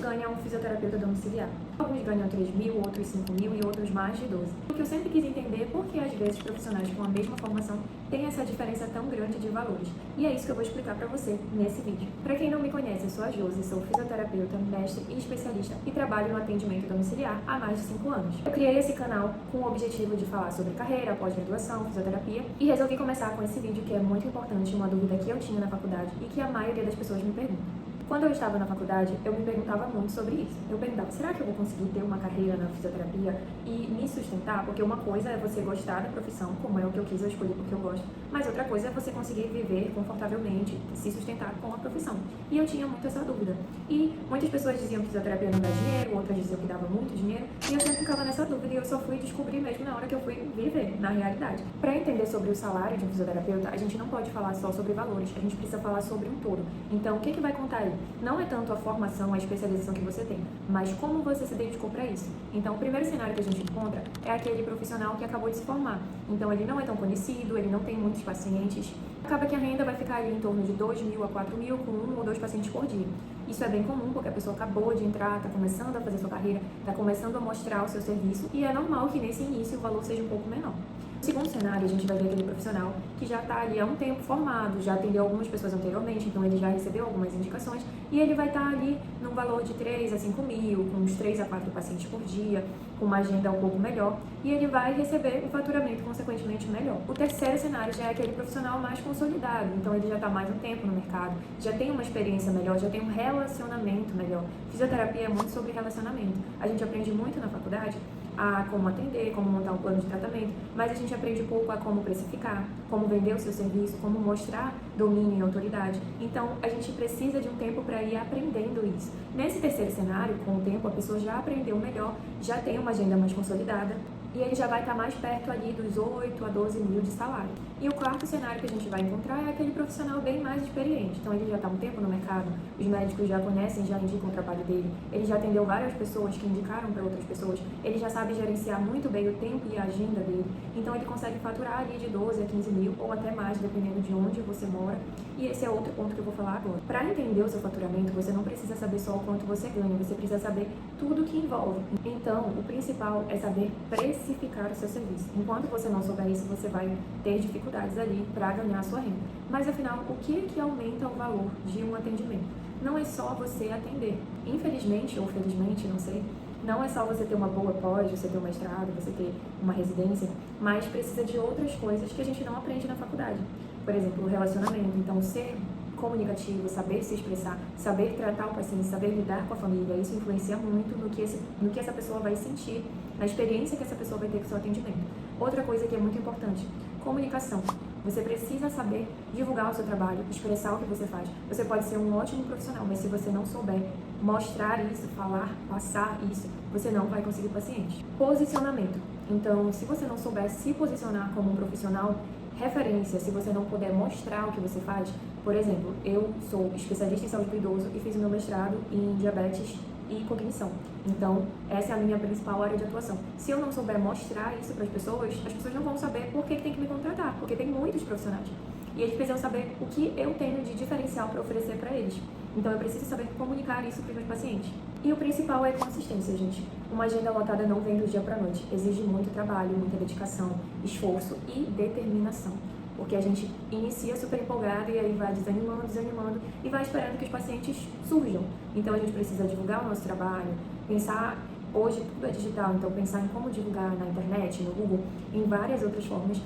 ganha um fisioterapeuta domiciliar? Alguns ganham 3 mil, outros 5 mil e outros mais de 12. O que eu sempre quis entender é por que às vezes profissionais com a mesma formação têm essa diferença tão grande de valores. E é isso que eu vou explicar para você nesse vídeo. Para quem não me conhece, eu sou a Josi, sou fisioterapeuta, mestre e especialista e trabalho no atendimento domiciliar há mais de 5 anos. Eu criei esse canal com o objetivo de falar sobre carreira, pós-graduação, fisioterapia e resolvi começar com esse vídeo que é muito importante, uma dúvida que eu tinha na faculdade e que a maioria das pessoas me pergunta. Quando eu estava na faculdade, eu me perguntava muito sobre isso. Eu perguntava, será que eu vou conseguir ter uma carreira na fisioterapia e me sustentar? Porque uma coisa é você gostar da profissão, como é o que eu quis, eu escolhi porque eu gosto. Mas outra coisa é você conseguir viver confortavelmente, se sustentar com a profissão. E eu tinha muito essa dúvida. E muitas pessoas diziam que fisioterapia não dá dinheiro, outras diziam que dava muito dinheiro. E eu sempre ficava nessa dúvida e eu só fui descobrir mesmo na hora que eu fui viver, na realidade. Para entender sobre o salário de um fisioterapeuta, a gente não pode falar só sobre valores, a gente precisa falar sobre um todo. Então, o que vai contar aí? Não é tanto a formação, a especialização que você tem, mas como você se dedicou para isso. Então, o primeiro cenário que a gente encontra é aquele profissional que acabou de se formar. Então, ele não é tão conhecido, ele não tem muitos pacientes. Acaba que a renda vai ficar ali em torno de 2 mil a 4 mil, com 1 ou 2 pacientes por dia. Isso é bem comum, porque a pessoa acabou de entrar, está começando a fazer sua carreira, está começando a mostrar o seu serviço, e é normal que nesse início o valor seja um pouco menor. No segundo cenário, a gente vai ver aquele profissional que já está ali há um tempo formado, já atendeu algumas pessoas anteriormente, então ele já recebeu algumas indicações, e ele vai estar ali num valor de 3 a 5 mil, com uns 3 a 4 pacientes por dia, com uma agenda um pouco melhor, e ele vai receber um faturamento consequentemente melhor. O terceiro cenário já é aquele profissional mais consolidado, então ele já está mais um tempo no mercado, já tem uma experiência melhor, já tem um relacionamento melhor. Fisioterapia é muito sobre relacionamento. A gente aprende muito na faculdade a como atender, como montar um plano de tratamento, mas a gente aprende pouco a como precificar, como vender o seu serviço, como mostrar domínio e autoridade. Então, a gente precisa de um tempo para ir aprendendo isso. Nesse terceiro cenário, com o tempo, a pessoa já aprendeu melhor, já tem uma agenda mais consolidada, e ele já vai estar mais perto ali dos 8 a 12 mil de salário. E o quarto cenário que a gente vai encontrar é aquele profissional bem mais experiente. Então ele já está há um tempo no mercado, os médicos já conhecem, já indicam o trabalho dele, ele já atendeu várias pessoas que indicaram para outras pessoas, ele já sabe gerenciar muito bem o tempo e a agenda dele. Então ele consegue faturar ali de 12 a 15 mil ou até mais, dependendo de onde você mora. E esse é outro ponto que eu vou falar agora. Para entender o seu faturamento, você não precisa saber só o quanto você ganha, você precisa saber tudo que envolve. Então, o principal é saber precificar o seu serviço. Enquanto você não souber isso, você vai ter dificuldades ali para ganhar a sua renda. Mas afinal, o que é que aumenta o valor de um atendimento? Não é só você atender. Infelizmente ou felizmente, não sei, não é só você ter uma boa pós, você ter um mestrado, você ter uma residência, mas precisa de outras coisas que a gente não aprende na faculdade. Por exemplo, o relacionamento. Então, ser comunicativo, saber se expressar, saber tratar o paciente, saber lidar com a família, isso influencia muito no que essa pessoa vai sentir, na experiência que essa pessoa vai ter com o seu atendimento. Outra coisa que é muito importante, comunicação. Você precisa saber divulgar o seu trabalho, expressar o que você faz. Você pode ser um ótimo profissional, mas se você não souber mostrar isso, falar, passar isso, você não vai conseguir paciente. Posicionamento. Então, se você não souber se posicionar como um profissional, referência, se você não puder mostrar o que você faz, por exemplo, eu sou especialista em saúde do idoso e fiz o meu mestrado em diabetes e cognição. Então, essa é a minha principal área de atuação. Se eu não souber mostrar isso para as pessoas não vão saber por que tem que me contratar, porque tem muitos profissionais. E eles precisam saber o que eu tenho de diferencial para oferecer para eles. Então, eu preciso saber comunicar isso para os meus pacientes. E o principal é consistência, gente. Uma agenda lotada não vem do dia para a noite. Exige muito trabalho, muita dedicação, esforço e determinação. Porque a gente inicia super empolgado e aí vai desanimando e vai esperando que os pacientes surjam. Então, a gente precisa divulgar o nosso trabalho, pensar, hoje tudo é digital, então pensar em como divulgar na internet, no Google, em várias outras formas.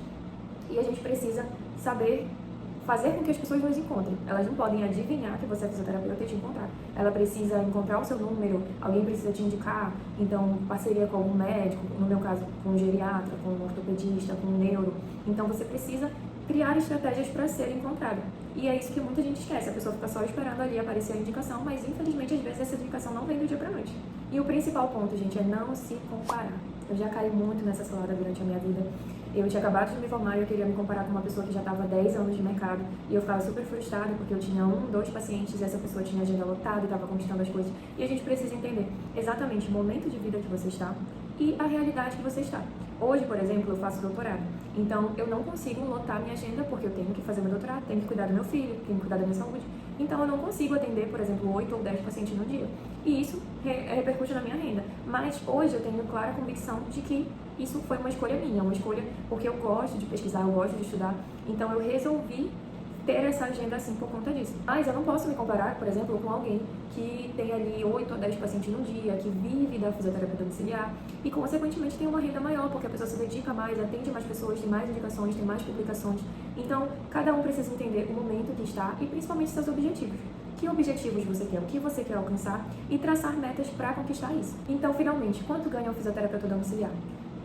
E a gente precisa saber fazer com que as pessoas nos encontrem. Elas não podem adivinhar que você é fisioterapeuta e te encontrar. Ela precisa encontrar o seu número, alguém precisa te indicar, então parceria com algum médico, no meu caso com um geriatra, com um ortopedista, com um neuro. Então você precisa criar estratégias para ser encontrado. E é isso que muita gente esquece, a pessoa fica só esperando ali aparecer a indicação, mas infelizmente às vezes essa indicação não vem do dia para noite. E o principal ponto, gente, é não se comparar. Eu já caí muito nessa cilada durante a minha vida. Eu tinha acabado de me formar e eu queria me comparar com uma pessoa que já estava há 10 anos de mercado. E eu ficava super frustrada porque eu tinha 1, 2 pacientes e essa pessoa tinha agenda lotada e estava conquistando as coisas. E a gente precisa entender exatamente o momento de vida que você está e a realidade que você está. Hoje, por exemplo, eu faço doutorado. Então, eu não consigo lotar minha agenda porque eu tenho que fazer meu doutorado, tenho que cuidar do meu filho, tenho que cuidar da minha saúde. Então eu não consigo atender, por exemplo, 8 ou 10 pacientes no dia. E isso repercute na minha renda. Mas hoje eu tenho clara convicção de que isso foi uma escolha minha, uma escolha porque eu gosto de pesquisar, eu gosto de estudar. Então eu resolvi ter essa agenda assim por conta disso. Mas eu não posso me comparar, por exemplo, com alguém que tem ali 8 ou 10 pacientes no dia, que vive da fisioterapia domiciliar e, consequentemente, tem uma renda maior, porque a pessoa se dedica mais, atende mais pessoas, tem mais indicações, tem mais publicações. Então, cada um precisa entender o momento que está e, principalmente, seus objetivos. Que objetivos você quer, o que você quer alcançar e traçar metas para conquistar isso. Então, finalmente, quanto ganha um fisioterapeuta domiciliar?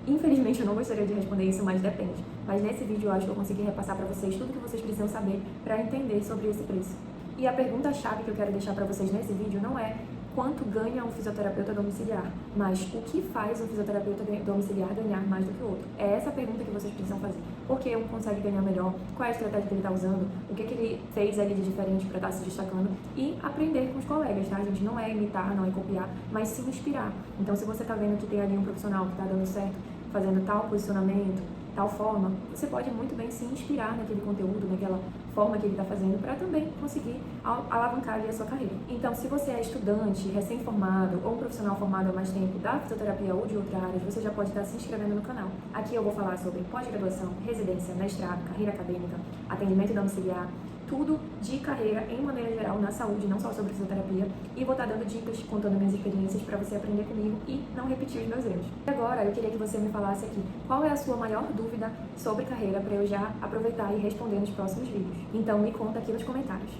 Infelizmente, eu não gostaria de responder isso, mas depende. Mas nesse vídeo eu acho que eu consegui repassar para vocês tudo que vocês precisam saber para entender sobre esse preço. E a pergunta-chave que eu quero deixar para vocês nesse vídeo não é quanto ganha um fisioterapeuta domiciliar, mas o que faz um fisioterapeuta domiciliar ganhar mais do que o outro. É essa a pergunta que vocês precisam fazer. Por que um consegue ganhar melhor? Qual é a estratégia que ele está usando? O que ele fez ali de diferente para estar se destacando? E aprender com os colegas, tá? A gente não é imitar, não é copiar, mas se inspirar. Então, se você está vendo que tem ali um profissional que está dando certo, fazendo tal posicionamento, tal forma, você pode muito bem se inspirar naquele conteúdo, naquela forma que ele está fazendo, para também conseguir alavancar ali a sua carreira. Então, se você é estudante, recém-formado ou um profissional formado há mais tempo da fisioterapia ou de outras áreas, você já pode estar se inscrevendo no canal. Aqui eu vou falar sobre pós-graduação, residência, mestrado, carreira acadêmica, atendimento domiciliar, tudo de carreira em maneira geral na saúde, não só sobre fisioterapia, e vou estar dando dicas, contando minhas experiências para você aprender comigo e não repetir os meus erros. E agora eu queria que você me falasse aqui qual é a sua maior dúvida sobre carreira para eu já aproveitar e responder nos próximos vídeos. Então me conta aqui nos comentários.